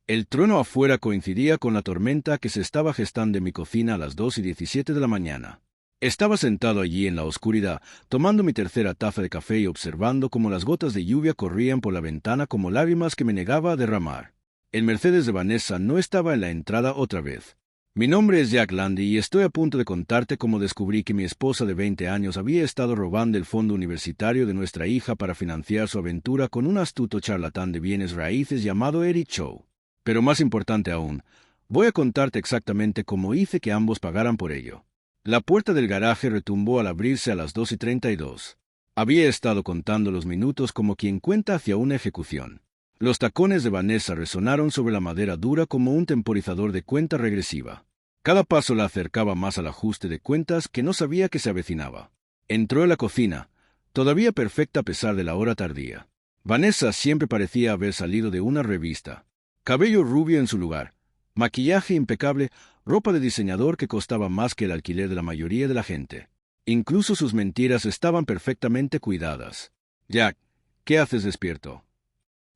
El trueno afuera coincidía con la tormenta que se estaba gestando en mi cocina a las 2:17 de la mañana. Estaba sentado allí en la oscuridad, tomando mi tercera taza de café y observando cómo las gotas de lluvia corrían por la ventana como lágrimas que me negaba a derramar. El Mercedes de Vanessa no estaba en la entrada otra vez. Mi nombre es Jack Landy y estoy a punto de contarte cómo descubrí que mi esposa de 20 años había estado robando el fondo universitario de nuestra hija para financiar su aventura con un astuto charlatán de bienes raíces llamado Eric Cho. Pero más importante aún, voy a contarte exactamente cómo hice que ambos pagaran por ello. La puerta del garaje retumbó al abrirse a las 2:32. Había estado contando los minutos como quien cuenta hacia una ejecución. Los tacones de Vanessa resonaron sobre la madera dura como un temporizador de cuenta regresiva. Cada paso la acercaba más al ajuste de cuentas que no sabía que se avecinaba. Entró en la cocina, todavía perfecta a pesar de la hora tardía. Vanessa siempre parecía haber salido de una revista. Cabello rubio en su lugar, maquillaje impecable, ropa de diseñador que costaba más que el alquiler de la mayoría de la gente. Incluso sus mentiras estaban perfectamente cuidadas. «Jack, ¿qué haces despierto?»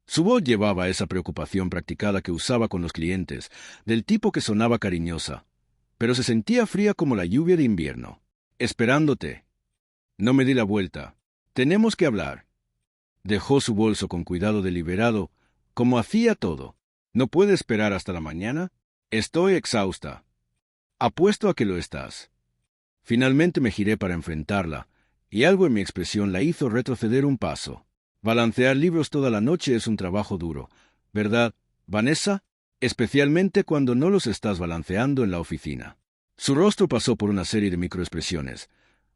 Su voz llevaba esa preocupación practicada que usaba con los clientes, del tipo que sonaba cariñosa, pero se sentía fría como la lluvia de invierno. «Esperándote». No me di la vuelta. «Tenemos que hablar». Dejó su bolso con cuidado deliberado, como hacía todo. «¿No puede esperar hasta la mañana? Estoy exhausta». «Apuesto a que lo estás». Finalmente me giré para enfrentarla, y algo en mi expresión la hizo retroceder un paso. «Balancear libros toda la noche es un trabajo duro, ¿verdad, Vanessa? Especialmente cuando no los estás balanceando en la oficina». Su rostro pasó por una serie de microexpresiones.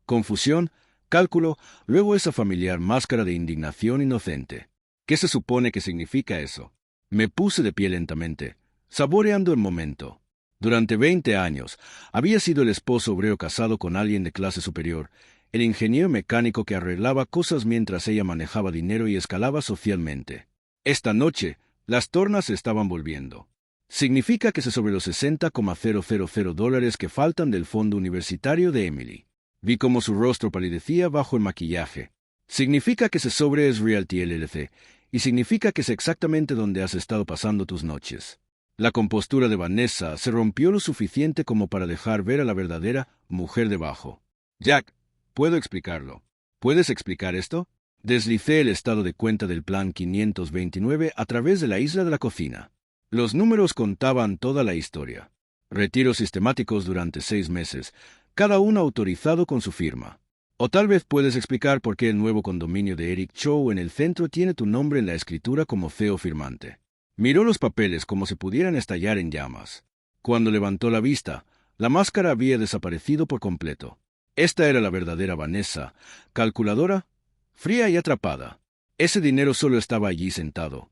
Confusión, cálculo, luego esa familiar máscara de indignación inocente. ¿Qué se supone que significa eso? Me puse de pie lentamente, saboreando el momento. Durante 20 años, había sido el esposo obrero casado con alguien de clase superior, el ingeniero mecánico que arreglaba cosas mientras ella manejaba dinero y escalaba socialmente. Esta noche, las tornas se estaban volviendo. Significa que sobre los $60,000 que faltan del fondo universitario de Emily. Vi cómo su rostro palidecía bajo el maquillaje. Significa que sobre es Realty LLC, y significa que es exactamente donde has estado pasando tus noches. La compostura de Vanessa se rompió lo suficiente como para dejar ver a la verdadera mujer debajo. «Jack, puedo explicarlo. ¿Puedes explicar esto?» Deslicé el estado de cuenta del plan 529 a través de la isla de la cocina. Los números contaban toda la historia. Retiros sistemáticos durante 6 meses, cada uno autorizado con su firma. O tal vez puedes explicar por qué el nuevo condominio de Eric Cho en el centro tiene tu nombre en la escritura como CEO firmante. Miró los papeles como si pudieran estallar en llamas. Cuando levantó la vista, la máscara había desaparecido por completo. Esta era la verdadera Vanessa, calculadora, fría y atrapada. Ese dinero solo estaba allí sentado,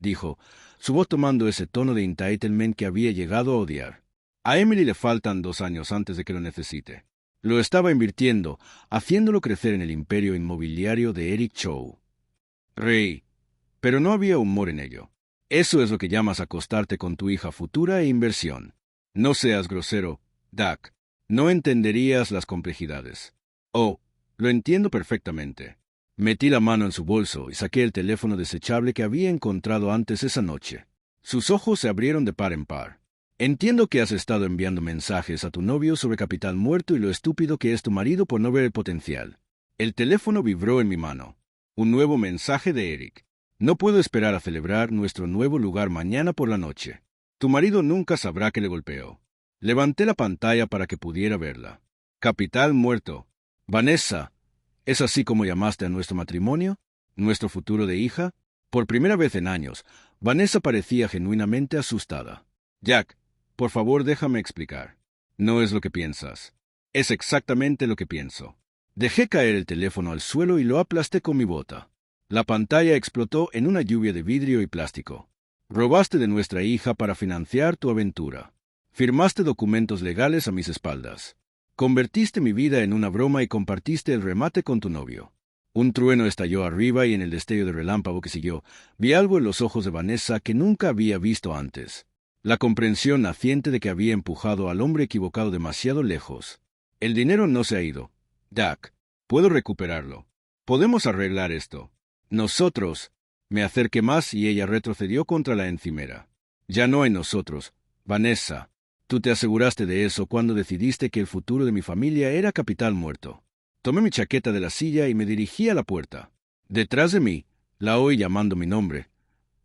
dijo, su voz tomando ese tono de entitlement que había llegado a odiar. A Emily le faltan 2 años antes de que lo necesite. Lo estaba invirtiendo, haciéndolo crecer en el imperio inmobiliario de Eric Cho. Reí, pero no había humor en ello. Eso es lo que llamas acostarte con tu hija futura e inversión. No seas grosero, Jack. No entenderías las complejidades. Oh, lo entiendo perfectamente. Metí la mano en su bolso y saqué el teléfono desechable que había encontrado antes esa noche. Sus ojos se abrieron de par en par. Entiendo que has estado enviando mensajes a tu novio sobre capital muerto y lo estúpido que es tu marido por no ver el potencial. El teléfono vibró en mi mano. Un nuevo mensaje de Eric. No puedo esperar a celebrar nuestro nuevo lugar mañana por la noche. Tu marido nunca sabrá que le golpeó. Levanté la pantalla para que pudiera verla. Capital muerto. Vanessa, ¿es así como llamaste a nuestro matrimonio? ¿Nuestro futuro de hija? Por primera vez en años, Vanessa parecía genuinamente asustada. Jack, por favor déjame explicar. No es lo que piensas. Es exactamente lo que pienso. Dejé caer el teléfono al suelo y lo aplasté con mi bota. La pantalla explotó en una lluvia de vidrio y plástico. Robaste de nuestra hija para financiar tu aventura. Firmaste documentos legales a mis espaldas. Convertiste mi vida en una broma y compartiste el remate con tu novio. Un trueno estalló arriba y en el destello de relámpago que siguió, vi algo en los ojos de Vanessa que nunca había visto antes. La comprensión naciente de que había empujado al hombre equivocado demasiado lejos. El dinero no se ha ido. Jack, puedo recuperarlo. Podemos arreglar esto. Nosotros. Me acerqué más y ella retrocedió contra la encimera. Ya no hay nosotros. Vanessa, tú te aseguraste de eso cuando decidiste que el futuro de mi familia era capital muerto. Tomé mi chaqueta de la silla y me dirigí a la puerta. Detrás de mí, la oí llamando mi nombre,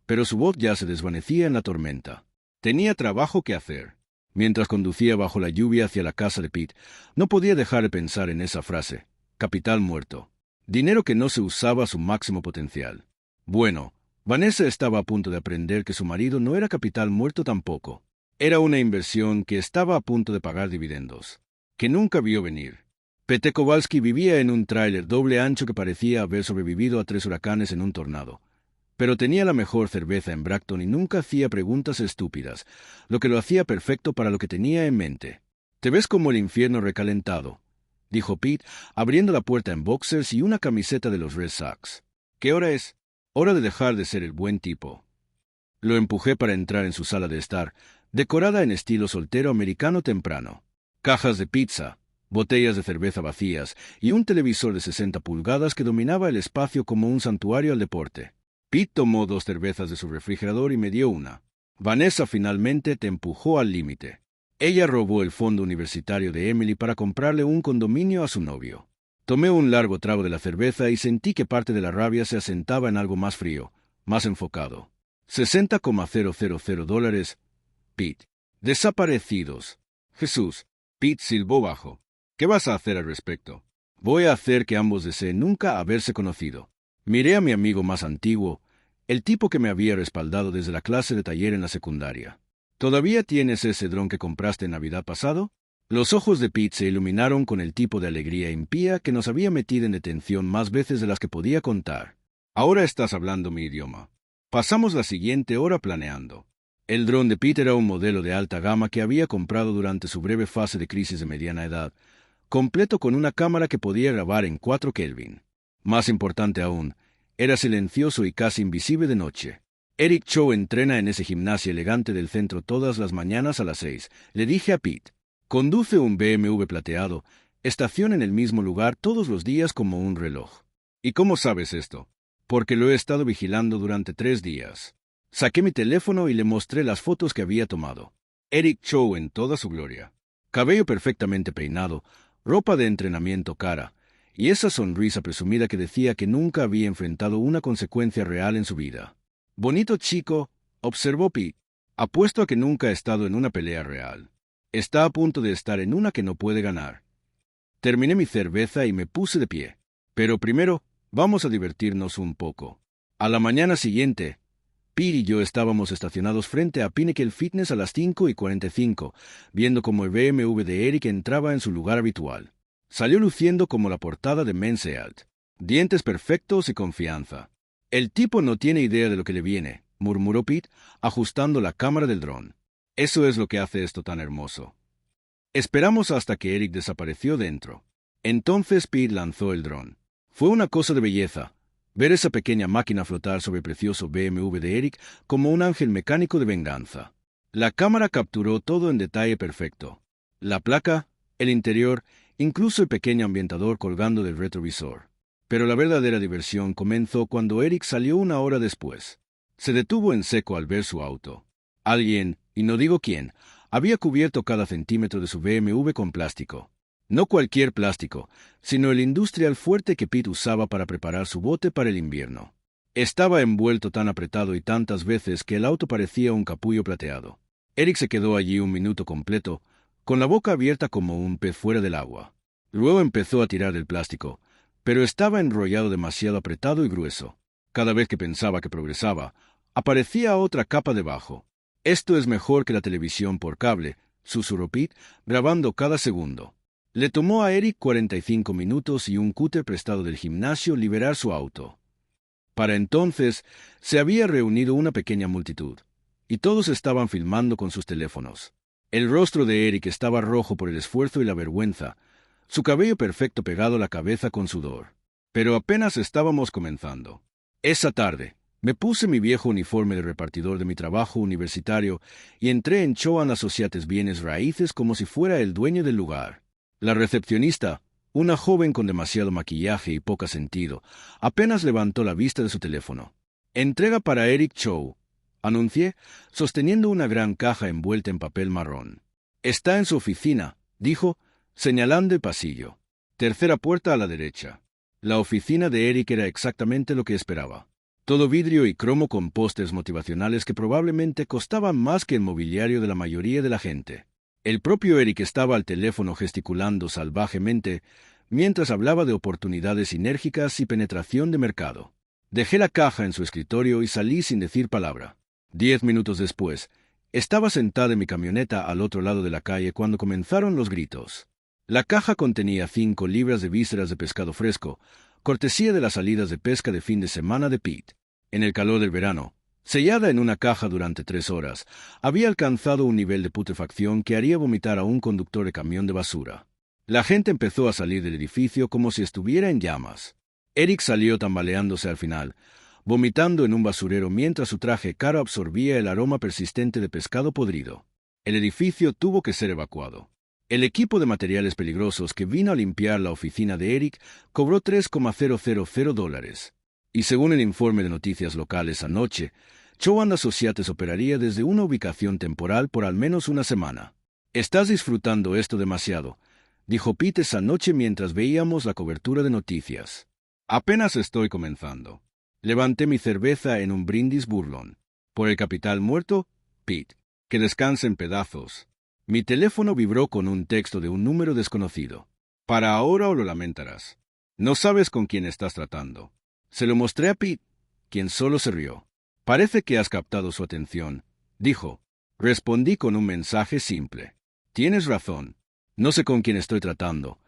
pero su voz ya se desvanecía en la tormenta. Tenía trabajo que hacer. Mientras conducía bajo la lluvia hacia la casa de Pete, no podía dejar de pensar en esa frase. Capital muerto. Dinero que no se usaba a su máximo potencial. Bueno, Vanessa estaba a punto de aprender que su marido no era capital muerto tampoco. Era una inversión que estaba a punto de pagar dividendos, que nunca vio venir. Pete Kowalski vivía en un tráiler doble ancho que parecía haber sobrevivido a 3 huracanes en un tornado. Pero tenía la mejor cerveza en Bracton y nunca hacía preguntas estúpidas, lo que lo hacía perfecto para lo que tenía en mente. «Te ves como el infierno recalentado», dijo Pete, abriendo la puerta en boxers y una camiseta de los Red Sox. «¿Qué hora es?» «Hora de dejar de ser el buen tipo». Lo empujé para entrar en su sala de estar, decorada en estilo soltero americano temprano. Cajas de pizza, botellas de cerveza vacías y un televisor de 60 pulgadas que dominaba el espacio como un santuario al deporte. Pete tomó 2 cervezas de su refrigerador y me dio una. Vanessa finalmente te empujó al límite. Ella robó el fondo universitario de Emily para comprarle un condominio a su novio. Tomé un largo trago de la cerveza y sentí que parte de la rabia se asentaba en algo más frío, más enfocado. $60,000. Pete. Desaparecidos. Jesús. Pete silbó bajo. ¿Qué vas a hacer al respecto? Voy a hacer que ambos deseen nunca haberse conocido. Miré a mi amigo más antiguo, el tipo que me había respaldado desde la clase de taller en la secundaria. ¿Todavía tienes ese dron que compraste en Navidad pasado? Los ojos de Pete se iluminaron con el tipo de alegría impía que nos había metido en detención más veces de las que podía contar. Ahora estás hablando mi idioma. Pasamos la siguiente hora planeando. El dron de Pete era un modelo de alta gama que había comprado durante su breve fase de crisis de mediana edad, completo con una cámara que podía grabar en 4 Kelvin. Más importante aún, era silencioso y casi invisible de noche. Eric Cho entrena en ese gimnasio elegante del centro todas las mañanas a las 6. Le dije a Pete, conduce un BMW plateado, estaciona en el mismo lugar todos los días como un reloj. ¿Y cómo sabes esto? Porque lo he estado vigilando durante 3 días. Saqué mi teléfono y le mostré las fotos que había tomado. Eric Cho en toda su gloria. Cabello perfectamente peinado, ropa de entrenamiento cara, y esa sonrisa presumida que decía que nunca había enfrentado una consecuencia real en su vida. Bonito chico, observó Pete. Apuesto a que nunca ha estado en una pelea real. Está a punto de estar en una que no puede ganar. Terminé mi cerveza y me puse de pie. Pero primero, vamos a divertirnos un poco. A la mañana siguiente, Pete y yo estábamos estacionados frente a Pinnacle Fitness a las 5:45, viendo cómo el BMW de Eric entraba en su lugar habitual. Salió luciendo como la portada de Men's Health. Dientes perfectos y confianza. «El tipo no tiene idea de lo que le viene», murmuró Pete, ajustando la cámara del dron. «Eso es lo que hace esto tan hermoso». Esperamos hasta que Eric desapareció dentro. Entonces Pete lanzó el dron. Fue una cosa de belleza, ver esa pequeña máquina flotar sobre el precioso BMW de Eric como un ángel mecánico de venganza. La cámara capturó todo en detalle perfecto. La placa, el interior, incluso el pequeño ambientador colgando del retrovisor. Pero la verdadera diversión comenzó cuando Eric salió 1 hora después. Se detuvo en seco al ver su auto. Alguien, y no digo quién, había cubierto cada centímetro de su BMW con plástico. No cualquier plástico, sino el industrial fuerte que Pete usaba para preparar su bote para el invierno. Estaba envuelto tan apretado y tantas veces que el auto parecía un capullo plateado. Eric se quedó allí 1 minuto completo, con la boca abierta como un pez fuera del agua. Luego empezó a tirar del plástico, pero estaba enrollado demasiado apretado y grueso. Cada vez que pensaba que progresaba, aparecía otra capa debajo. «Esto es mejor que la televisión por cable», susurró Pete, grabando cada segundo. Le tomó a Eric 45 minutos y un cúter prestado del gimnasio liberar su auto. Para entonces, se había reunido una pequeña multitud, y todos estaban filmando con sus teléfonos. El rostro de Eric estaba rojo por el esfuerzo y la vergüenza, su cabello perfecto pegado a la cabeza con sudor. Pero apenas estábamos comenzando. Esa tarde, me puse mi viejo uniforme de repartidor de mi trabajo universitario y entré en Choan Associates Bienes Raíces como si fuera el dueño del lugar. La recepcionista, una joven con demasiado maquillaje y poca sentido, apenas levantó la vista de su teléfono. «Entrega para Eric Cho», anuncié, sosteniendo una gran caja envuelta en papel marrón. Está en su oficina, dijo, señalando el pasillo. Tercera puerta a la derecha. La oficina de Eric era exactamente lo que esperaba. Todo vidrio y cromo con pósters motivacionales que probablemente costaban más que el mobiliario de la mayoría de la gente. El propio Eric estaba al teléfono gesticulando salvajemente mientras hablaba de oportunidades sinérgicas y penetración de mercado. Dejé la caja en su escritorio y salí sin decir palabra. 10 minutos después, estaba sentada en mi camioneta al otro lado de la calle cuando comenzaron los gritos. La caja contenía 5 libras de vísceras de pescado fresco, cortesía de las salidas de pesca de fin de semana de Pete. En el calor del verano, sellada en una caja durante 3 horas, había alcanzado un nivel de putrefacción que haría vomitar a un conductor de camión de basura. La gente empezó a salir del edificio como si estuviera en llamas. Eric salió tambaleándose al final, vomitando en un basurero mientras su traje caro absorbía el aroma persistente de pescado podrido. El edificio tuvo que ser evacuado. El equipo de materiales peligrosos que vino a limpiar la oficina de Eric cobró $3,000. Y según el informe de noticias locales anoche, Chow Associates operaría desde una ubicación temporal por al menos una semana. «Estás disfrutando esto demasiado», dijo Pete esa noche mientras veíamos la cobertura de noticias. «Apenas estoy comenzando». Levanté mi cerveza en un brindis burlón. «Por el capital muerto, Pete. Que descanse en pedazos». Mi teléfono vibró con un texto de un número desconocido. «Para ahora o lo lamentarás. No sabes con quién estás tratando». Se lo mostré a Pete, quien solo se rió. «Parece que has captado su atención», dijo. Respondí con un mensaje simple. «Tienes razón. No sé con quién estoy tratando,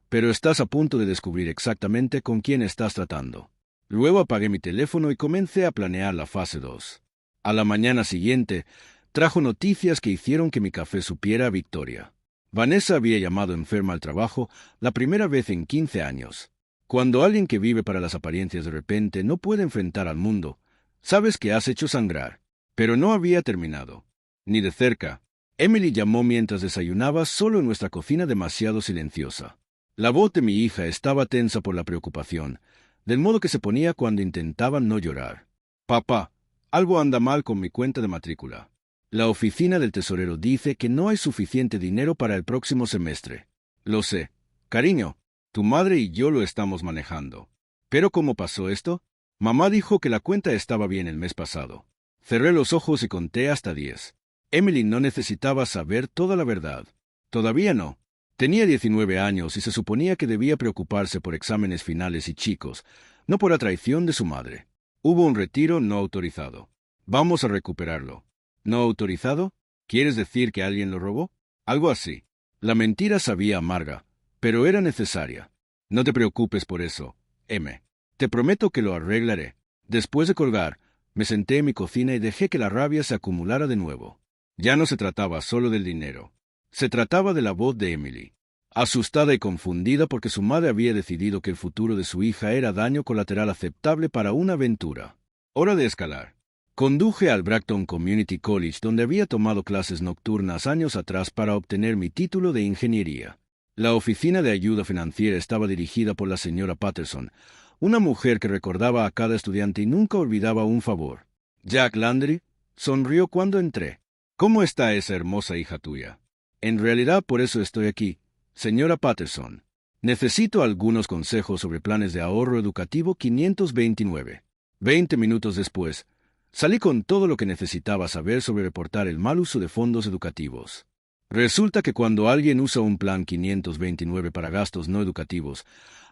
pero estás a punto de descubrir exactamente con quién estás tratando». Luego apagué mi teléfono y comencé a planear la fase 2. A la mañana siguiente, trajo noticias que hicieron que mi café supiera a victoria. Vanessa había llamado enferma al trabajo la primera vez en 15 años. Cuando alguien que vive para las apariencias de repente no puede enfrentar al mundo, sabes que has hecho sangrar. Pero no había terminado. Ni de cerca. Emily llamó mientras desayunaba solo en nuestra cocina demasiado silenciosa. La voz de mi hija estaba tensa por la preocupación, del modo que se ponía cuando intentaba no llorar. «Papá, algo anda mal con mi cuenta de matrícula. La oficina del tesorero dice que no hay suficiente dinero para el próximo semestre». «Lo sé. Cariño, tu madre y yo lo estamos manejando». «¿Pero cómo pasó esto?» «Mamá dijo que la cuenta estaba bien el mes pasado». Cerré los ojos y conté hasta 10. Emily no necesitaba saber toda la verdad. Todavía no. Tenía 19 años y se suponía que debía preocuparse por exámenes finales y chicos, no por la traición de su madre. Hubo un retiro no autorizado. Vamos a recuperarlo. ¿No autorizado? ¿Quieres decir que alguien lo robó? Algo así. La mentira sabía amarga, pero era necesaria. No te preocupes por eso, M. Te prometo que lo arreglaré. Después de colgar, me senté en mi cocina y dejé que la rabia se acumulara de nuevo. Ya no se trataba solo del dinero. Se trataba de la voz de Emily. Asustada y confundida porque su madre había decidido que el futuro de su hija era daño colateral aceptable para una aventura. Hora de escalar. Conduje al Bracton Community College, donde había tomado clases nocturnas años atrás para obtener mi título de ingeniería. La oficina de ayuda financiera estaba dirigida por la señora Patterson, una mujer que recordaba a cada estudiante y nunca olvidaba un favor. Jack Landry sonrió cuando entré. «¿Cómo está esa hermosa hija tuya?» «En realidad por eso estoy aquí, señora Patterson. Necesito algunos consejos sobre planes de ahorro educativo 529. 20 minutos después, salí con todo lo que necesitaba saber sobre reportar el mal uso de fondos educativos. Resulta que cuando alguien usa un plan 529 para gastos no educativos,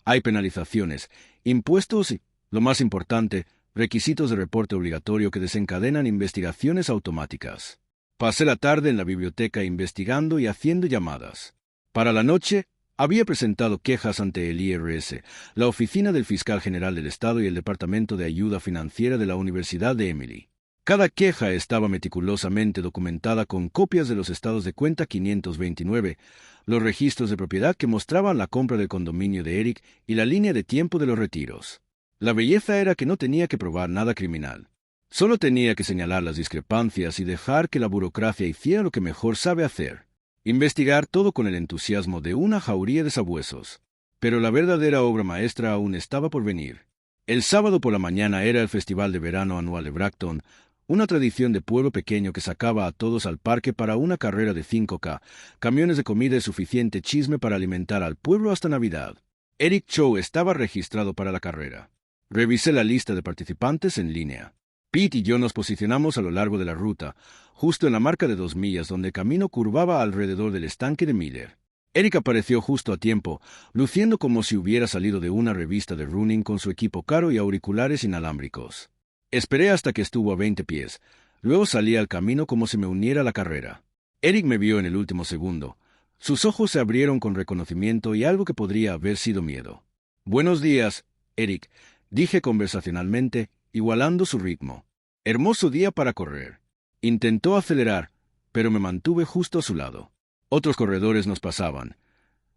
hay penalizaciones, impuestos y, lo más importante, requisitos de reporte obligatorio que desencadenan investigaciones automáticas. Pasé la tarde en la biblioteca investigando y haciendo llamadas. Para la noche, había presentado quejas ante el IRS, la Oficina del Fiscal General del Estado y el Departamento de Ayuda Financiera de la Universidad de Emily. Cada queja estaba meticulosamente documentada con copias de los estados de cuenta 529, los registros de propiedad que mostraban la compra del condominio de Eric y la línea de tiempo de los retiros. La belleza era que no tenía que probar nada criminal. Solo tenía que señalar las discrepancias y dejar que la burocracia hiciera lo que mejor sabe hacer. Investigar todo con el entusiasmo de una jauría de sabuesos. Pero la verdadera obra maestra aún estaba por venir. El sábado por la mañana era el festival de verano anual de Bracton, una tradición de pueblo pequeño que sacaba a todos al parque para una carrera de 5K, camiones de comida y suficiente chisme para alimentar al pueblo hasta Navidad. Eric Cho estaba registrado para la carrera. Revisé la lista de participantes en línea. Pete y yo nos posicionamos a lo largo de la ruta, justo en la marca de 2 millas donde el camino curvaba alrededor del estanque de Miller. Eric apareció justo a tiempo, luciendo como si hubiera salido de una revista de running con su equipo caro y auriculares inalámbricos. Esperé hasta que estuvo a 20 pies, luego salí al camino como si me uniera a la carrera. Eric me vio en el último segundo. Sus ojos se abrieron con reconocimiento y algo que podría haber sido miedo. «Buenos días, Eric», dije conversacionalmente, igualando su ritmo. «Hermoso día para correr». Intentó acelerar, pero me mantuve justo a su lado. Otros corredores nos pasaban,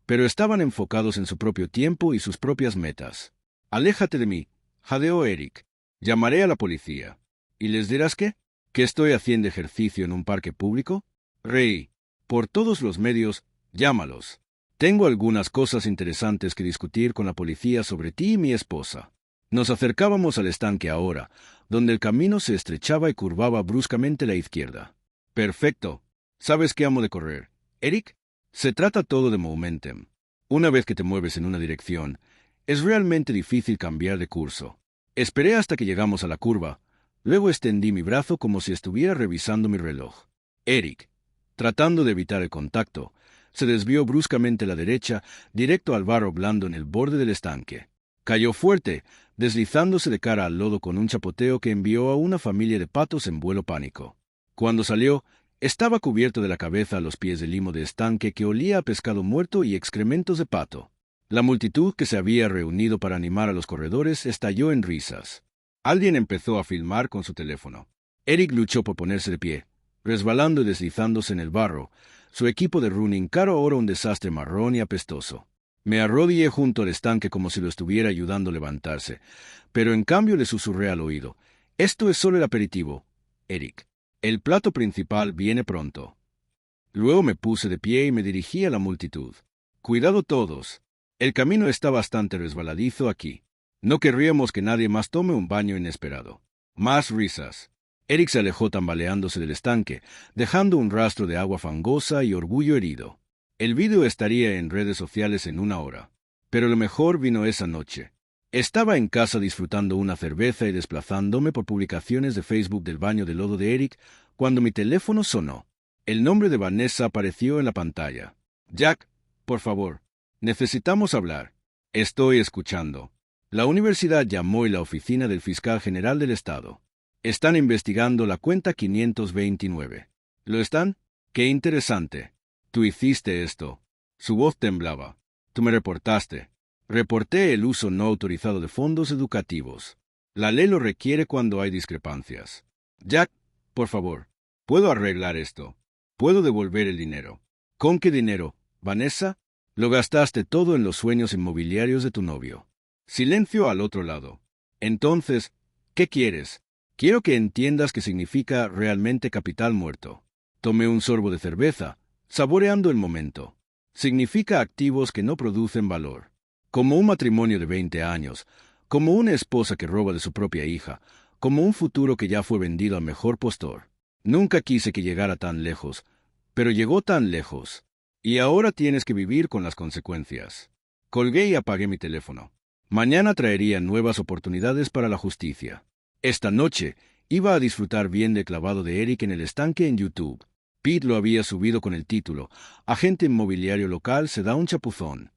pero estaban enfocados en su propio tiempo y sus propias metas. «Aléjate de mí», jadeó Eric. «Llamaré a la policía». «¿Y les dirás qué? ¿Que estoy haciendo ejercicio en un parque público?» Reí. «Por todos los medios, llámalos. Tengo algunas cosas interesantes que discutir con la policía sobre ti y mi esposa». Nos acercábamos al estanque ahora, donde el camino se estrechaba y curvaba bruscamente a la izquierda. «Perfecto. ¿Sabes qué amo de correr, Eric? Se trata todo de momentum. Una vez que te mueves en una dirección, es realmente difícil cambiar de curso». Esperé hasta que llegamos a la curva, luego extendí mi brazo como si estuviera revisando mi reloj. Eric, tratando de evitar el contacto, se desvió bruscamente a la derecha, directo al barro blando en el borde del estanque. Cayó fuerte, deslizándose de cara al lodo con un chapoteo que envió a una familia de patos en vuelo pánico. Cuando salió, estaba cubierto de la cabeza a los pies del limo de estanque que olía a pescado muerto y excrementos de pato. La multitud que se había reunido para animar a los corredores estalló en risas. Alguien empezó a filmar con su teléfono. Eric luchó por ponerse de pie, resbalando y deslizándose en el barro, su equipo de running caro ahora un desastre marrón y apestoso. Me arrodillé junto al estanque como si lo estuviera ayudando a levantarse, pero en cambio le susurré al oído: «Esto es solo el aperitivo, Eric. El plato principal viene pronto». Luego me puse de pie y me dirigí a la multitud. «Cuidado todos. El camino está bastante resbaladizo aquí. No querríamos que nadie más tome un baño inesperado». Más risas. Eric se alejó tambaleándose del estanque, dejando un rastro de agua fangosa y orgullo herido. El vídeo estaría en redes sociales en 1 hora. Pero lo mejor vino esa noche. Estaba en casa disfrutando una cerveza y desplazándome por publicaciones de Facebook del baño de lodo de Eric cuando mi teléfono sonó. El nombre de Vanessa apareció en la pantalla. «Jack, por favor. Necesitamos hablar». «Estoy escuchando». La universidad llamó y la oficina del fiscal general del estado. «Están investigando la cuenta 529. ¿Lo están? Qué interesante. Tú hiciste esto». Su voz temblaba. «Tú me reportaste». «Reporté el uso no autorizado de fondos educativos. La ley lo requiere cuando hay discrepancias». «Jack, por favor. ¿Puedo arreglar esto? ¿Puedo devolver el dinero?» «¿Con qué dinero, Vanessa?» «Lo gastaste todo en los sueños inmobiliarios de tu novio». Silencio al otro lado. «Entonces, ¿qué quieres?» «Quiero que entiendas qué significa realmente capital muerto». Tomé un sorbo de cerveza, saboreando el momento. Significa activos que no producen valor. Como un matrimonio de 20 años, como una esposa que roba de su propia hija, como un futuro que ya fue vendido al mejor postor. Nunca quise que llegara tan lejos, pero llegó tan lejos. Y ahora tienes que vivir con las consecuencias. Colgué y apagué mi teléfono. Mañana traería nuevas oportunidades para la justicia. Esta noche iba a disfrutar bien del clavado de Eric en el estanque en YouTube. Pete lo había subido con el título «Agente inmobiliario local se da un chapuzón».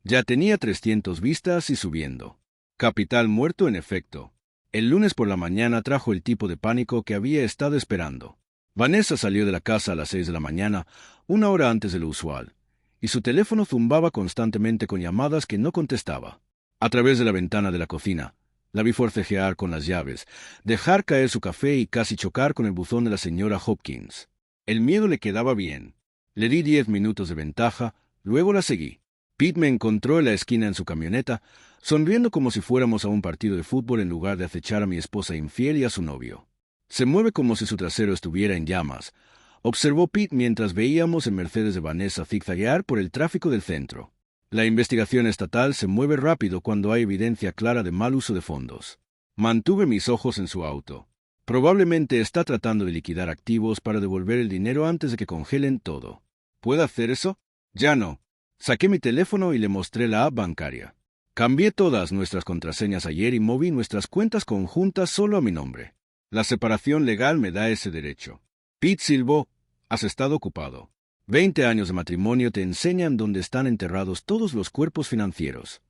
Ya tenía 300 vistas y subiendo. Capital muerto en efecto. El lunes por la mañana trajo el tipo de pánico que había estado esperando. Vanessa salió de la casa a las 6 de la mañana, 1 hora antes de lo usual, y su teléfono zumbaba constantemente con llamadas que no contestaba. A través de la ventana de la cocina, la vi forcejear con las llaves, dejar caer su café y casi chocar con el buzón de la señora Hopkins. El miedo le quedaba bien. Le di 10 minutos de ventaja, luego la seguí. Pete me encontró en la esquina en su camioneta, sonriendo como si fuéramos a un partido de fútbol en lugar de acechar a mi esposa infiel y a su novio. Se mueve como si su trasero estuviera en llamas, observó Pete mientras veíamos el Mercedes de Vanessa zigzaguear por el tráfico del centro. La investigación estatal se mueve rápido cuando hay evidencia clara de mal uso de fondos. Mantuve mis ojos en su auto. Probablemente está tratando de liquidar activos para devolver el dinero antes de que congelen todo. ¿Puede hacer eso? Ya no. Saqué mi teléfono y le mostré la app bancaria. Cambié todas nuestras contraseñas ayer y moví nuestras cuentas conjuntas solo a mi nombre. La separación legal me da ese derecho. Pete silbó. Has estado ocupado. 20 años de matrimonio te enseñan dónde están enterrados todos los cuerpos financieros.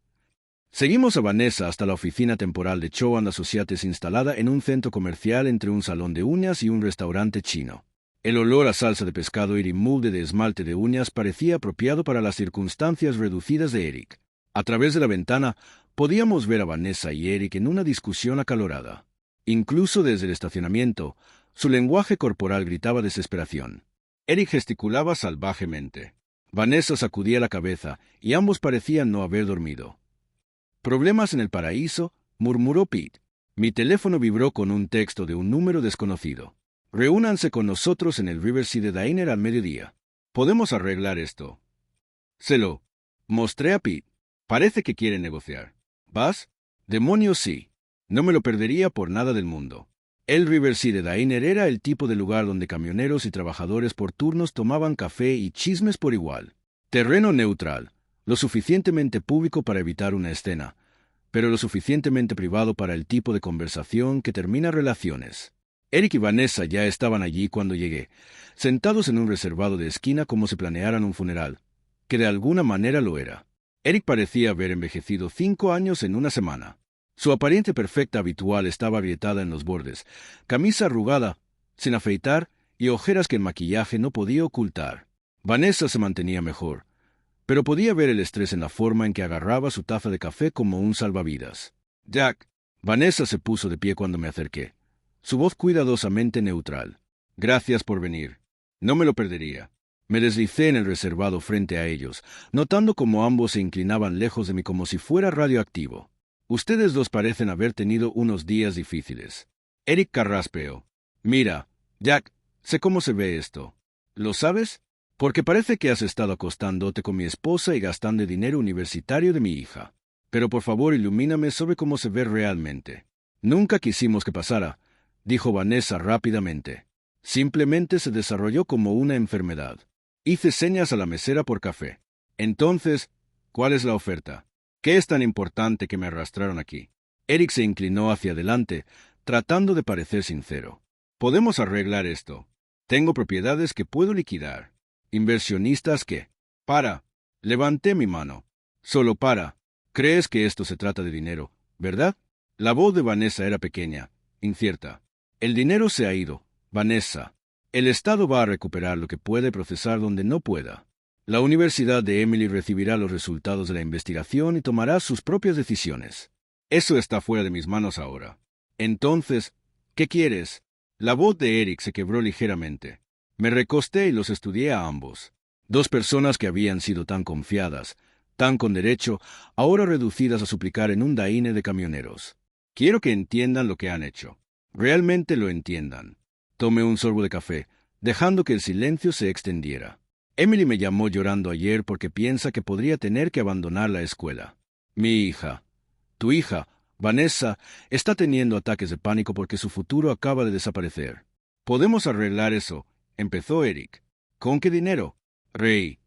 Seguimos a Vanessa hasta la oficina temporal de Cho and Associates instalada en un centro comercial entre un salón de uñas y un restaurante chino. El olor a salsa de pescado y molde de esmalte de uñas parecía apropiado para las circunstancias reducidas de Eric. A través de la ventana podíamos ver a Vanessa y Eric en una discusión acalorada. Incluso desde el estacionamiento, su lenguaje corporal gritaba desesperación. Eric gesticulaba salvajemente. Vanessa sacudía la cabeza y ambos parecían no haber dormido. «Problemas en el paraíso», murmuró Pete. Mi teléfono vibró con un texto de un número desconocido. «Reúnanse con nosotros en el Riverside Diner al mediodía. Podemos arreglar esto». Se lo mostré a Pete. Parece que quiere negociar. ¿Vas? Demonios, sí. No me lo perdería por nada del mundo. El Riverside Diner era el tipo de lugar donde camioneros y trabajadores por turnos tomaban café y chismes por igual. Terreno neutral. Lo suficientemente público para evitar una escena, pero lo suficientemente privado para el tipo de conversación que termina relaciones. Eric y Vanessa ya estaban allí cuando llegué, sentados en un reservado de esquina como si planearan un funeral, que de alguna manera lo era. Eric parecía haber envejecido 5 años en una semana. Su apariencia perfecta habitual estaba agrietada en los bordes, camisa arrugada, sin afeitar y ojeras que el maquillaje no podía ocultar. Vanessa se mantenía mejor, pero podía ver el estrés en la forma en que agarraba su taza de café como un salvavidas. «Jack». Vanessa se puso de pie cuando me acerqué, su voz cuidadosamente neutral. «Gracias por venir. No me lo perdería». Me deslicé en el reservado frente a ellos, notando cómo ambos se inclinaban lejos de mí como si fuera radioactivo. «Ustedes dos parecen haber tenido unos días difíciles». Eric carraspeó. «Mira, Jack, sé cómo se ve esto. ¿Lo sabes? Porque parece que has estado acostándote con mi esposa y gastando dinero universitario de mi hija. Pero por favor ilumíname sobre cómo se ve realmente». «Nunca quisimos que pasara», dijo Vanessa rápidamente. «Simplemente se desarrolló como una enfermedad». Hice señas a la mesera por café. «Entonces, ¿cuál es la oferta? ¿Qué es tan importante que me arrastraron aquí?» Eric se inclinó hacia adelante, tratando de parecer sincero. «Podemos arreglar esto. Tengo propiedades que puedo liquidar. Inversionistas que...» «Para». Levanté mi mano. «Solo para. Crees que esto se trata de dinero, ¿verdad?» La voz de Vanessa era pequeña, incierta. «El dinero se ha ido, Vanessa. El Estado va a recuperar lo que puede procesar donde no pueda. La Universidad de Emily recibirá los resultados de la investigación y tomará sus propias decisiones. Eso está fuera de mis manos ahora. Entonces, ¿qué quieres?» La voz de Eric se quebró ligeramente. Me recosté y los estudié a ambos. Dos personas que habían sido tan confiadas, tan con derecho, ahora reducidas a suplicar en un diner de camioneros. Quiero que entiendan lo que han hecho. Realmente lo entiendan. Tomé un sorbo de café, dejando que el silencio se extendiera. Emily me llamó llorando ayer porque piensa que podría tener que abandonar la escuela. Mi hija, tu hija, Vanessa, está teniendo ataques de pánico porque su futuro acaba de desaparecer. «Podemos arreglar eso», empezó Eric. «¿Con qué dinero?» Reí.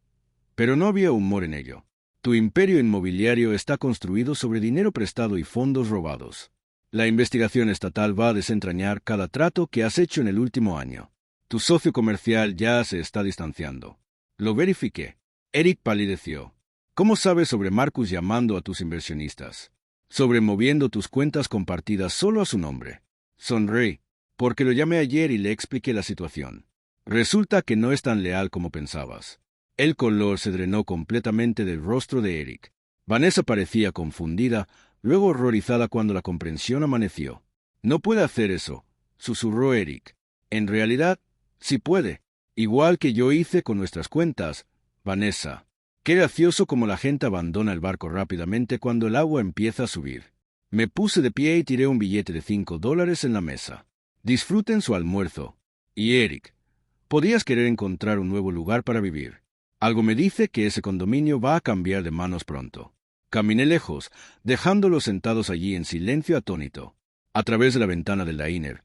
Pero no había humor en ello. Tu imperio inmobiliario está construido sobre dinero prestado y fondos robados. La investigación estatal va a desentrañar cada trato que has hecho en el último año. Tu socio comercial ya se está distanciando. Lo verifiqué. Eric palideció. ¿Cómo sabes sobre Marcus llamando a tus inversionistas? Sobre moviendo tus cuentas compartidas solo a su nombre. Sonreí, porque lo llamé ayer y le expliqué la situación. Resulta que no es tan leal como pensabas. El color se drenó completamente del rostro de Eric. Vanessa parecía confundida, luego horrorizada cuando la comprensión amaneció. «No puede hacer eso», susurró Eric. «En realidad, sí puede. Igual que yo hice con nuestras cuentas, Vanessa. Qué gracioso como la gente abandona el barco rápidamente cuando el agua empieza a subir». Me puse de pie y tiré un billete de $5 en la mesa. «Disfruten su almuerzo. Y Eric, podías querer encontrar un nuevo lugar para vivir. Algo me dice que ese condominio va a cambiar de manos pronto». Caminé lejos, dejándolos sentados allí en silencio atónito. A través de la ventana del diner,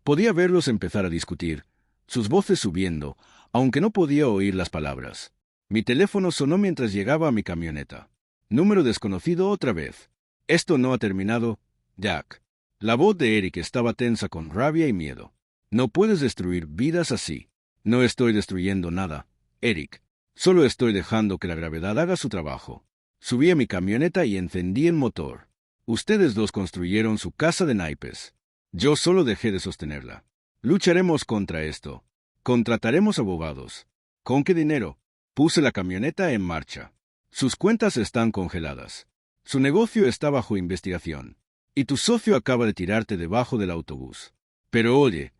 Podía verlos empezar a discutir, sus voces subiendo, aunque no podía oír las palabras. Mi teléfono sonó mientras llegaba a mi camioneta. Número desconocido otra vez. Esto no ha terminado, Jack. La voz de Eric estaba tensa con rabia y miedo. No puedes destruir vidas así. No estoy destruyendo nada, Eric. Solo estoy dejando que la gravedad haga su trabajo. Subí a mi camioneta y encendí el motor. Ustedes dos construyeron su casa de naipes. Yo solo dejé de sostenerla. Lucharemos contra esto. Contrataremos abogados. ¿Con qué dinero? Puse la camioneta en marcha. Sus cuentas están congeladas. Su negocio está bajo investigación. Y tu socio acaba de tirarte debajo del autobús. Pero oye,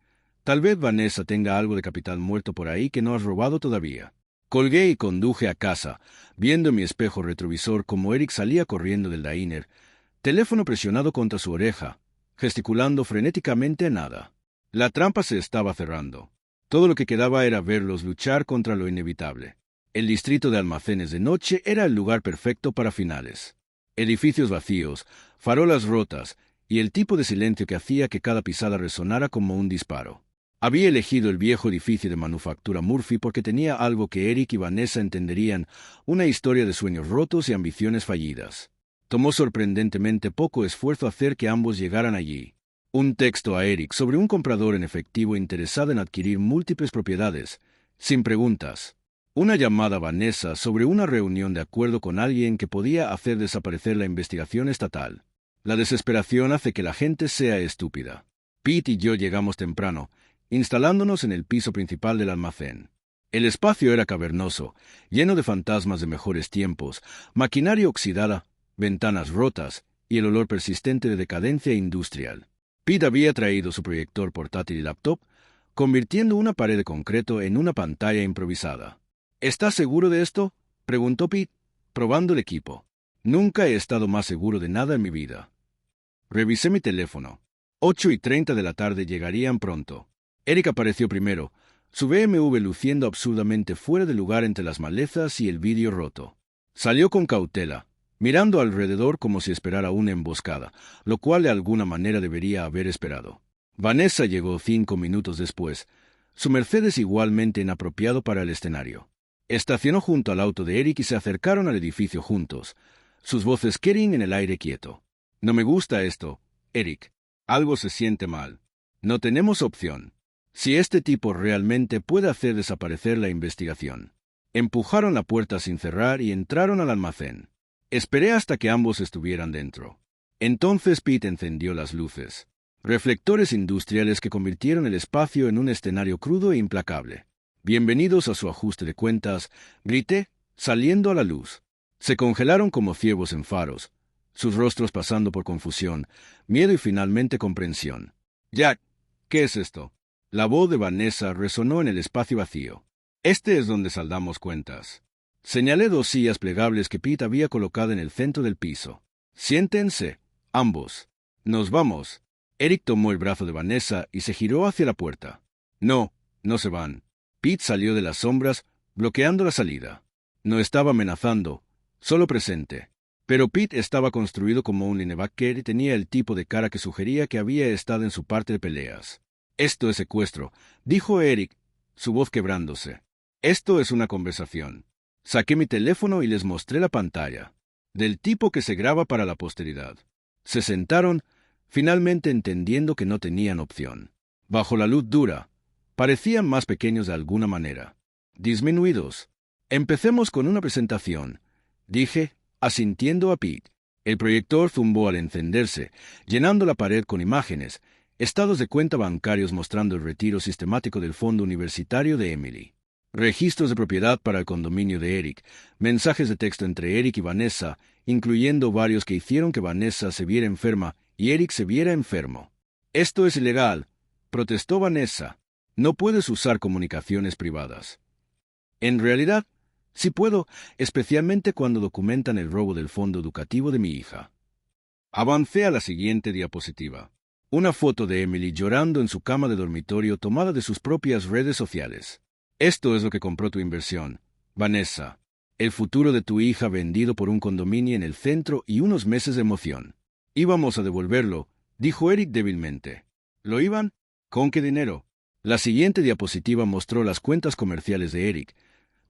tal vez Vanessa tenga algo de capital muerto por ahí que no has robado todavía. Colgué y conduje a casa, viendo en mi espejo retrovisor como Eric salía corriendo del diner, teléfono presionado contra su oreja, gesticulando frenéticamente a nada. La trampa se estaba cerrando. Todo lo que quedaba era verlos luchar contra lo inevitable. El distrito de almacenes de noche era el lugar perfecto para finales. Edificios vacíos, farolas rotas y el tipo de silencio que hacía que cada pisada resonara como un disparo. Había elegido el viejo edificio de manufactura Murphy porque tenía algo que Eric y Vanessa entenderían, una historia de sueños rotos y ambiciones fallidas. Tomó sorprendentemente poco esfuerzo hacer que ambos llegaran allí. Un texto a Eric sobre un comprador en efectivo interesado en adquirir múltiples propiedades, sin preguntas. Una llamada a Vanessa sobre una reunión de acuerdo con alguien que podía hacer desaparecer la investigación estatal. La desesperación hace que la gente sea estúpida. Pete y yo llegamos temprano, instalándonos en el piso principal del almacén. El espacio era cavernoso, lleno de fantasmas de mejores tiempos, maquinaria oxidada, ventanas rotas y el olor persistente de decadencia industrial. Pete había traído su proyector portátil y laptop, convirtiendo una pared de concreto en una pantalla improvisada. ¿Estás seguro de esto?, preguntó Pete, probando el equipo. Nunca he estado más seguro de nada en mi vida. Revisé mi teléfono. 8:30 de la tarde llegarían pronto. Eric apareció primero, su BMW luciendo absurdamente fuera de lugar entre las malezas y el vidrio roto. Salió con cautela, mirando alrededor como si esperara una emboscada, lo cual de alguna manera debería haber esperado. Vanessa llegó 5 minutos después, su Mercedes igualmente inapropiado para el escenario. Estacionó junto al auto de Eric y se acercaron al edificio juntos, sus voces querían en el aire quieto. No me gusta esto, Eric. Algo se siente mal. No tenemos opción. Si este tipo realmente puede hacer desaparecer la investigación. Empujaron la puerta sin cerrar y entraron al almacén. Esperé hasta que ambos estuvieran dentro. Entonces Pete encendió las luces. Reflectores industriales que convirtieron el espacio en un escenario crudo e implacable. Bienvenidos a su ajuste de cuentas, grité, saliendo a la luz. Se congelaron como ciervos en faros, sus rostros pasando por confusión, miedo y finalmente comprensión. Jack, ¿qué es esto? La voz de Vanessa resonó en el espacio vacío. Este es donde saldamos cuentas. Señalé 2 sillas plegables que Pete había colocado en el centro del piso. Siéntense, ambos. Nos vamos. Eric tomó el brazo de Vanessa y se giró hacia la puerta. No, no se van. Pete salió de las sombras, bloqueando la salida. No estaba amenazando, solo presente. Pero Pete estaba construido como un linebacker y tenía el tipo de cara que sugería que había estado en su parte de peleas. Esto es secuestro, dijo Eric, su voz quebrándose. Esto es una conversación. Saqué mi teléfono y les mostré la pantalla. Del tipo que se graba para la posteridad. Se sentaron, finalmente entendiendo que no tenían opción. Bajo la luz dura, parecían más pequeños de alguna manera. Disminuidos. Empecemos con una presentación, dije, asintiendo a Pete. El proyector zumbó al encenderse, llenando la pared con imágenes, estados de cuenta bancarios mostrando el retiro sistemático del fondo universitario de Emily. Registros de propiedad para el condominio de Eric, mensajes de texto entre Eric y Vanessa, incluyendo varios que hicieron que Vanessa se viera enferma y Eric se viera enfermo. Esto es ilegal, protestó Vanessa. No puedes usar comunicaciones privadas. En realidad, sí puedo, especialmente cuando documentan el robo del fondo educativo de mi hija. Avancé a la siguiente diapositiva. Una foto de Emily llorando en su cama de dormitorio tomada de sus propias redes sociales. Esto es lo que compró tu inversión, Vanessa. El futuro de tu hija vendido por un condominio en el centro y unos meses de emoción. Íbamos a devolverlo, dijo Eric débilmente. ¿Lo iban? ¿Con qué dinero? La siguiente diapositiva mostró las cuentas comerciales de Eric,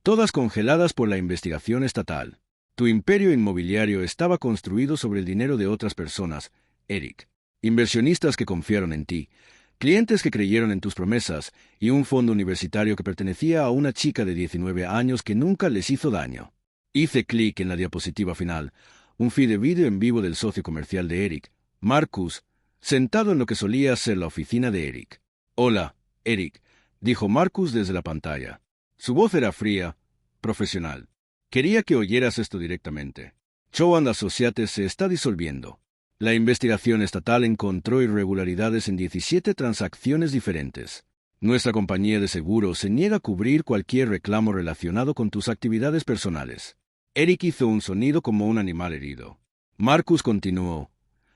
todas congeladas por la investigación estatal. Tu imperio inmobiliario estaba construido sobre el dinero de otras personas, Eric. Inversionistas que confiaron en ti, clientes que creyeron en tus promesas y un fondo universitario que pertenecía a una chica de 19 años que nunca les hizo daño. Hice clic en la diapositiva final, un feed de vídeo en vivo del socio comercial de Eric, Marcus, sentado en lo que solía ser la oficina de Eric. «Hola, Eric», dijo Marcus desde la pantalla. Su voz era fría, profesional. Quería que oyeras esto directamente. Chow & Associates se está disolviendo. La investigación estatal encontró irregularidades en 17 transacciones diferentes. Nuestra compañía de seguros se niega a cubrir cualquier reclamo relacionado con tus actividades personales. Eric hizo un sonido como un animal herido. Marcus continuó.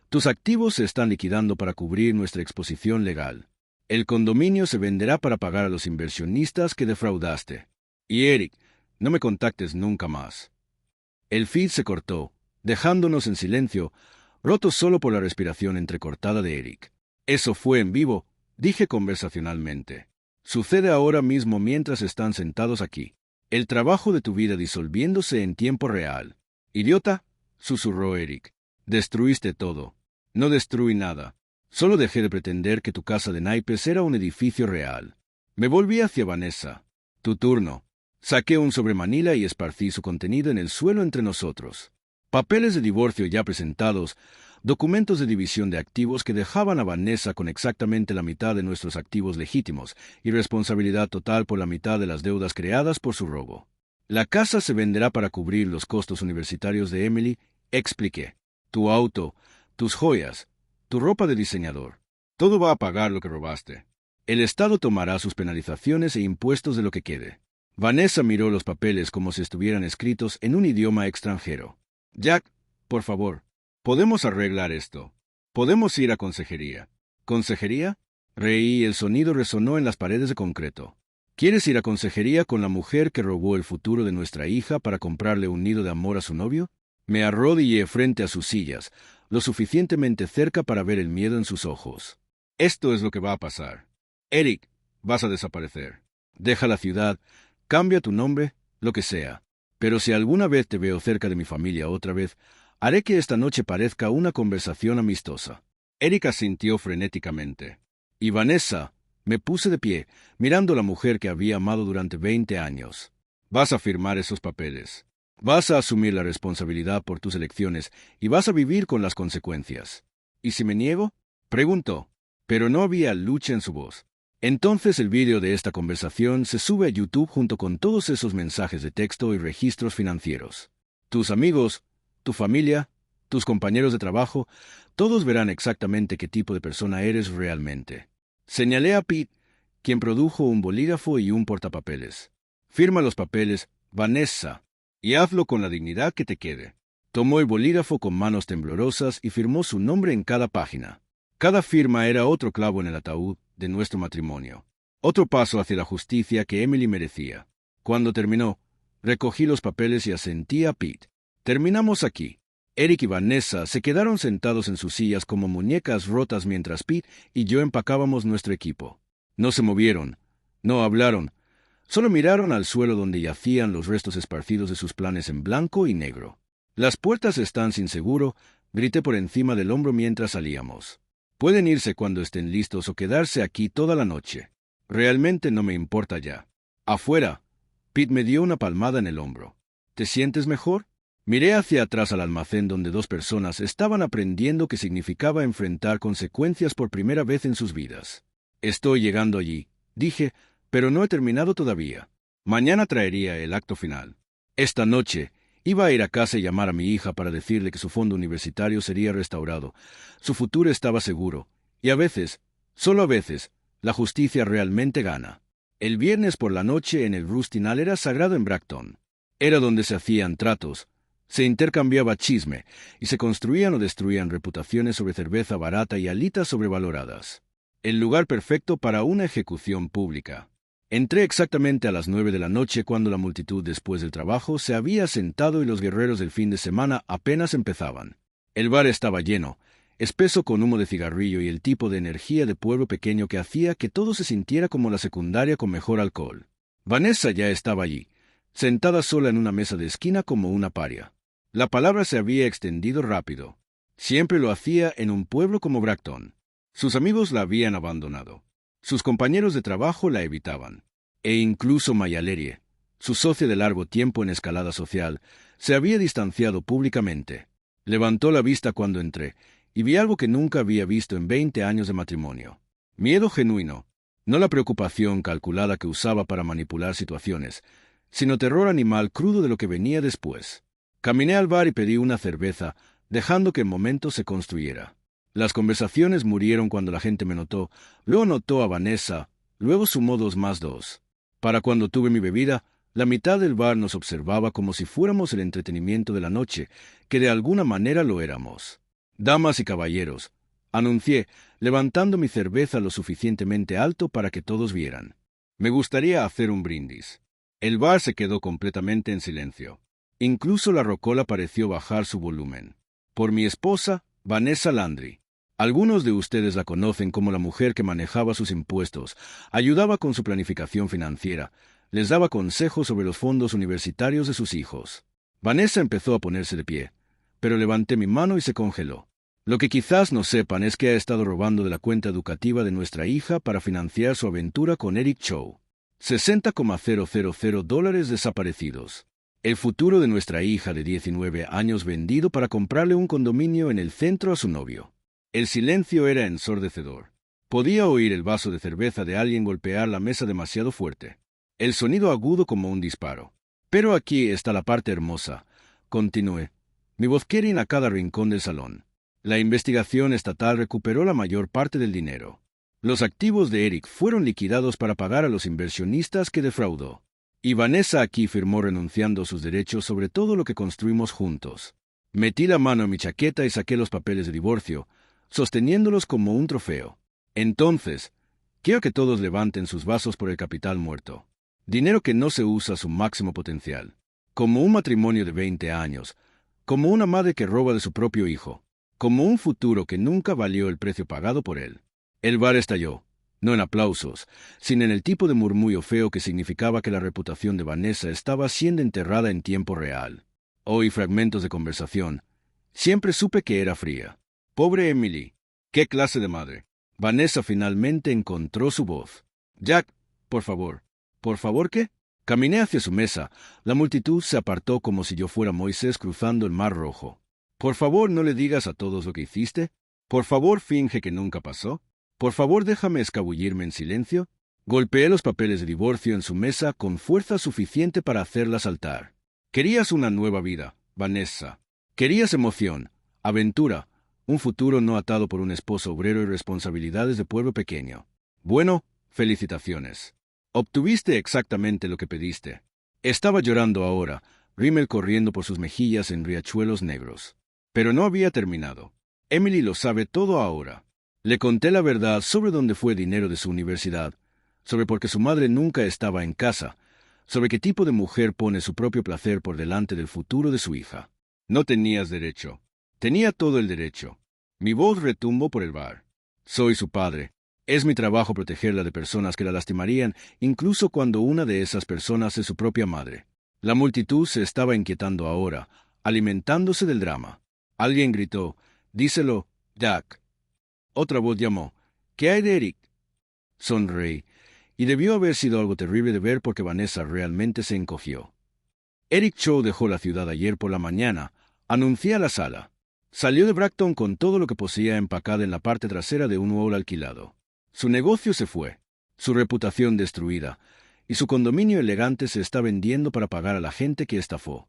Tus activos se están liquidando para cubrir nuestra exposición legal. El condominio se venderá para pagar a los inversionistas que defraudaste. Y Eric, no me contactes nunca más. El feed se cortó, dejándonos en silencio, rotos solo por la respiración entrecortada de Eric. Eso fue en vivo, dije conversacionalmente. Sucede ahora mismo mientras están sentados aquí. El trabajo de tu vida disolviéndose en tiempo real. Idiota, susurró Eric. Destruiste todo. No destruí nada. Solo dejé de pretender que tu casa de naipes era un edificio real. Me volví hacia Vanessa. Tu turno. Saqué un sobre Manila y esparcí su contenido en el suelo entre nosotros. Papeles de divorcio ya presentados, documentos de división de activos que dejaban a Vanessa con exactamente la mitad de nuestros activos legítimos y responsabilidad total por la mitad de las deudas creadas por su robo. La casa se venderá para cubrir los costos universitarios de Emily, expliqué. Tu auto, tus joyas, tu ropa de diseñador. Todo va a pagar lo que robaste. El Estado tomará sus penalizaciones e impuestos de lo que quede. Vanessa miró los papeles como si estuvieran escritos en un idioma extranjero. Jack, por favor, podemos arreglar esto. Podemos ir a consejería. ¿Consejería? Reí y el sonido resonó en las paredes de concreto. ¿Quieres ir a consejería con la mujer que robó el futuro de nuestra hija para comprarle un nido de amor a su novio? Me arrodillé frente a sus sillas, lo suficientemente cerca para ver el miedo en sus ojos. Esto es lo que va a pasar. Eric, vas a desaparecer. Deja la ciudad, cambia tu nombre, lo que sea. Pero si alguna vez te veo cerca de mi familia otra vez, haré que esta noche parezca una conversación amistosa. Eric asintió frenéticamente. Y Vanessa, me puse de pie, mirando a la mujer que había amado durante 20 años. Vas a firmar esos papeles. Vas a asumir la responsabilidad por tus elecciones y vas a vivir con las consecuencias. ¿Y si me niego? Preguntó. Pero no había lucha en su voz. Entonces el vídeo de esta conversación se sube a YouTube junto con todos esos mensajes de texto y registros financieros. Tus amigos, tu familia, tus compañeros de trabajo, todos verán exactamente qué tipo de persona eres realmente. Señalé a Pete, quien produjo un bolígrafo y un portapapeles. Firma los papeles, Vanessa, y hazlo con la dignidad que te quede. Tomó el bolígrafo con manos temblorosas y firmó su nombre en cada página. Cada firma era otro clavo en el ataúd de nuestro matrimonio. Otro paso hacia la justicia que Emily merecía. Cuando terminó, recogí los papeles y asentí a Pete. Terminamos aquí. Eric y Vanessa se quedaron sentados en sus sillas como muñecas rotas mientras Pete y yo empacábamos nuestro equipo. No se movieron, no hablaron, solo miraron al suelo donde yacían los restos esparcidos de sus planes en blanco y negro. Las puertas están sin seguro, grité por encima del hombro mientras salíamos. Pueden irse cuando estén listos o quedarse aquí toda la noche. Realmente no me importa ya. Afuera. Pete me dio una palmada en el hombro. ¿Te sientes mejor? Miré hacia atrás al almacén donde dos personas estaban aprendiendo qué significaba enfrentar consecuencias por primera vez en sus vidas. Estoy llegando allí, dije, pero no he terminado todavía. Mañana traería el acto final. Esta noche iba a ir a casa y llamar a mi hija para decirle que su fondo universitario sería restaurado. Su futuro estaba seguro. Y a veces, solo a veces, la justicia realmente gana. El viernes por la noche en el Rustinal era sagrado en Bracton. Era donde se hacían tratos, se intercambiaba chisme y se construían o destruían reputaciones sobre cerveza barata y alitas sobrevaloradas. El lugar perfecto para una ejecución pública. Entré exactamente a las 9 de la noche cuando la multitud después del trabajo se había sentado y los guerreros del fin de semana apenas empezaban. El bar estaba lleno, espeso con humo de cigarrillo y el tipo de energía de pueblo pequeño que hacía que todo se sintiera como la secundaria con mejor alcohol. Vanessa ya estaba allí, sentada sola en una mesa de esquina como una paria. La palabra se había extendido rápido. Siempre lo hacía en un pueblo como Bracton. Sus amigos la habían abandonado. Sus compañeros de trabajo la evitaban. E incluso Mayalerie, su socia de largo tiempo en escalada social, se había distanciado públicamente. Levantó la vista cuando entré, y vi algo que nunca había visto en 20 años de matrimonio. Miedo genuino, no la preocupación calculada que usaba para manipular situaciones, sino terror animal crudo de lo que venía después. Caminé al bar y pedí una cerveza, dejando que el momento se construyera. Las conversaciones murieron cuando la gente me notó, luego notó a Vanessa, luego sumó 2 más 2. Para cuando tuve mi bebida, la mitad del bar nos observaba como si fuéramos el entretenimiento de la noche, que de alguna manera lo éramos. Damas y caballeros, anuncié, levantando mi cerveza lo suficientemente alto para que todos vieran. Me gustaría hacer un brindis. El bar se quedó completamente en silencio. Incluso la rocola pareció bajar su volumen. Por mi esposa, Vanessa Landry. Algunos de ustedes la conocen como la mujer que manejaba sus impuestos, ayudaba con su planificación financiera, les daba consejos sobre los fondos universitarios de sus hijos. Vanessa empezó a ponerse de pie, pero levanté mi mano y se congeló. Lo que quizás no sepan es que ha estado robando de la cuenta educativa de nuestra hija para financiar su aventura con Eric Cho. $60,000 desaparecidos. El futuro de nuestra hija de 19 años vendido para comprarle un condominio en el centro a su novio. El silencio era ensordecedor. Podía oír el vaso de cerveza de alguien golpear la mesa demasiado fuerte. El sonido agudo como un disparo. Pero aquí está la parte hermosa. Continué. Mi voz quería a cada rincón del salón. La investigación estatal recuperó la mayor parte del dinero. Los activos de Eric fueron liquidados para pagar a los inversionistas que defraudó. Y Vanessa aquí firmó renunciando a sus derechos sobre todo lo que construimos juntos. Metí la mano en mi chaqueta y saqué los papeles de divorcio, sosteniéndolos como un trofeo. Entonces, quiero que todos levanten sus vasos por el capital muerto. Dinero que no se usa a su máximo potencial. Como un matrimonio de 20 años, como una madre que roba de su propio hijo, como un futuro que nunca valió el precio pagado por él. El bar estalló, no en aplausos, sino en el tipo de murmullo feo que significaba que la reputación de Vanessa estaba siendo enterrada en tiempo real. Oí fragmentos de conversación. Siempre supe que era fría. Pobre Emily. ¿Qué clase de madre? Vanessa finalmente encontró su voz. Jack, por favor. ¿Por favor qué? Caminé hacia su mesa. La multitud se apartó como si yo fuera Moisés cruzando el Mar Rojo. Por favor, no le digas a todos lo que hiciste. Por favor, finge que nunca pasó. Por favor, déjame escabullirme en silencio. Golpeé los papeles de divorcio en su mesa con fuerza suficiente para hacerla saltar. Querías una nueva vida, Vanessa. Querías emoción, aventura, un futuro no atado por un esposo obrero y responsabilidades de pueblo pequeño. Bueno, felicitaciones. Obtuviste exactamente lo que pediste. Estaba llorando ahora, rímel corriendo por sus mejillas en riachuelos negros. Pero no había terminado. Emily lo sabe todo ahora. Le conté la verdad sobre dónde fue dinero de su universidad, sobre por qué su madre nunca estaba en casa, sobre qué tipo de mujer pone su propio placer por delante del futuro de su hija. No tenías derecho. Tenía todo el derecho. Mi voz retumbó por el bar. Soy su padre. Es mi trabajo protegerla de personas que la lastimarían, incluso cuando una de esas personas es su propia madre. La multitud se estaba inquietando ahora, alimentándose del drama. Alguien gritó, «Díselo, Jack». Otra voz llamó, «¿Qué hay de Eric?» Sonreí, y debió haber sido algo terrible de ver porque Vanessa realmente se encogió. Eric Cho dejó la ciudad ayer por la mañana, anuncié a la sala. Salió de Bracton con todo lo que poseía empacado en la parte trasera de un hall alquilado. Su negocio se fue, su reputación destruida, y su condominio elegante se está vendiendo para pagar a la gente que estafó.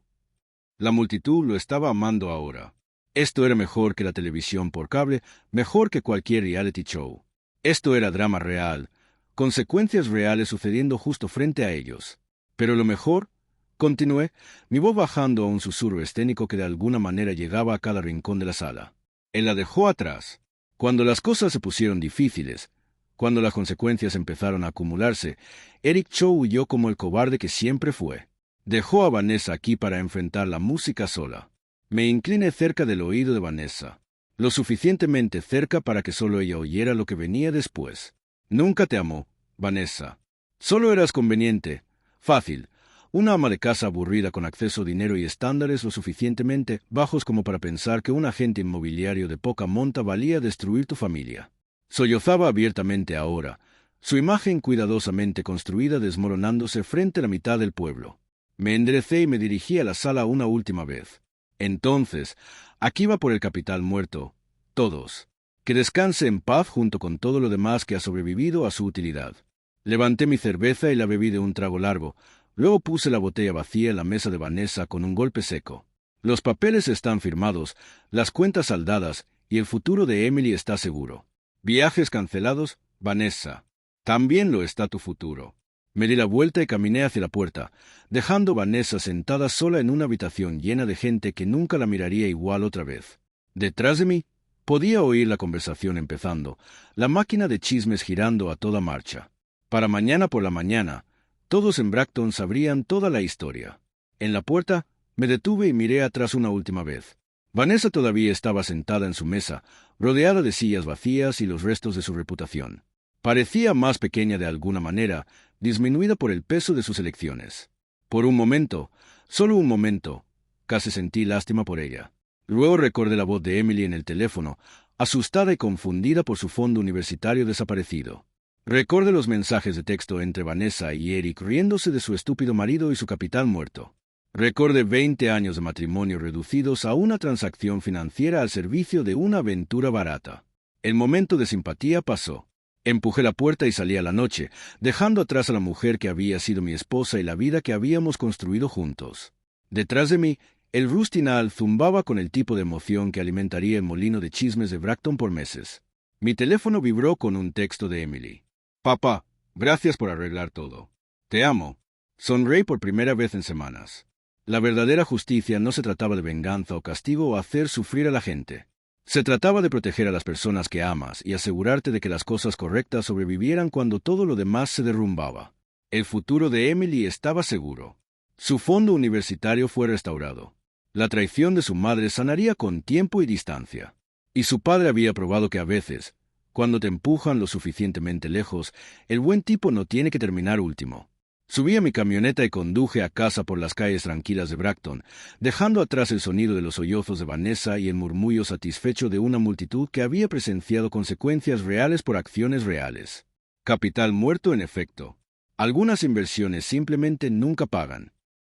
La multitud lo estaba amando ahora. Esto era mejor que la televisión por cable, mejor que cualquier reality show. Esto era drama real, consecuencias reales sucediendo justo frente a ellos. Pero lo mejor, continué, mi voz bajando a un susurro escénico que de alguna manera llegaba a cada rincón de la sala. Él la dejó atrás. Cuando las cosas se pusieron difíciles, cuando las consecuencias empezaron a acumularse, Eric Cho huyó como el cobarde que siempre fue. Dejó a Vanessa aquí para enfrentar la música sola. Me incliné cerca del oído de Vanessa. lo suficientemente cerca para que solo ella oyera lo que venía después. Nunca te amó, Vanessa. Solo eras conveniente, fácil, una ama de casa aburrida con acceso a dinero y estándares lo suficientemente bajos como para pensar que un agente inmobiliario de poca monta valía destruir tu familia. Sollozaba abiertamente ahora, su imagen cuidadosamente construida desmoronándose frente a la mitad del pueblo. Me enderecé y me dirigí a la sala una última vez. Entonces, aquí va por el capital muerto, todos. Que descanse en paz junto con todo lo demás que ha sobrevivido a su utilidad. Levanté mi cerveza y la bebí de un trago largo. Luego puse la botella vacía en la mesa de Vanessa con un golpe seco. Los papeles están firmados, las cuentas saldadas, y el futuro de Emily está seguro. Viajes cancelados, Vanessa. También lo está tu futuro. Me di la vuelta y caminé hacia la puerta, dejando a Vanessa sentada sola en una habitación llena de gente que nunca la miraría igual otra vez. Detrás de mí, podía oír la conversación empezando, la máquina de chismes girando a toda marcha. Para mañana por la mañana, todos en Bracton sabrían toda la historia. En la puerta, me detuve y miré atrás una última vez. Vanessa todavía estaba sentada en su mesa, rodeada de sillas vacías y los restos de su reputación. Parecía más pequeña de alguna manera, disminuida por el peso de sus elecciones. Por un momento, solo un momento, casi sentí lástima por ella. Luego recordé la voz de Emily en el teléfono, asustada y confundida por su fondo universitario desaparecido. Recordé los mensajes de texto entre Vanessa y Eric riéndose de su estúpido marido y su capital muerto. Recordé 20 años de matrimonio reducidos a una transacción financiera al servicio de una aventura barata. El momento de simpatía pasó. Empujé la puerta y salí a la noche, dejando atrás a la mujer que había sido mi esposa y la vida que habíamos construido juntos. Detrás de mí, el Rustinal zumbaba con el tipo de emoción que alimentaría el molino de chismes de Bracton por meses. Mi teléfono vibró con un texto de Emily. Papá, gracias por arreglar todo. Te amo. Sonreí por primera vez en semanas. La verdadera justicia no se trataba de venganza o castigo o hacer sufrir a la gente. Se trataba de proteger a las personas que amas y asegurarte de que las cosas correctas sobrevivieran cuando todo lo demás se derrumbaba. El futuro de Emily estaba seguro. Su fondo universitario fue restaurado. La traición de su madre sanaría con tiempo y distancia. Y su padre había probado que a veces, cuando te empujan lo suficientemente lejos, el buen tipo no tiene que terminar último. Subí a mi camioneta y conduje a casa por las calles tranquilas de Bracton, dejando atrás el sonido de los sollozos de Vanessa y el murmullo satisfecho de una multitud que había presenciado consecuencias reales por acciones reales. Capital muerto en efecto. Algunas inversiones simplemente nunca pagan.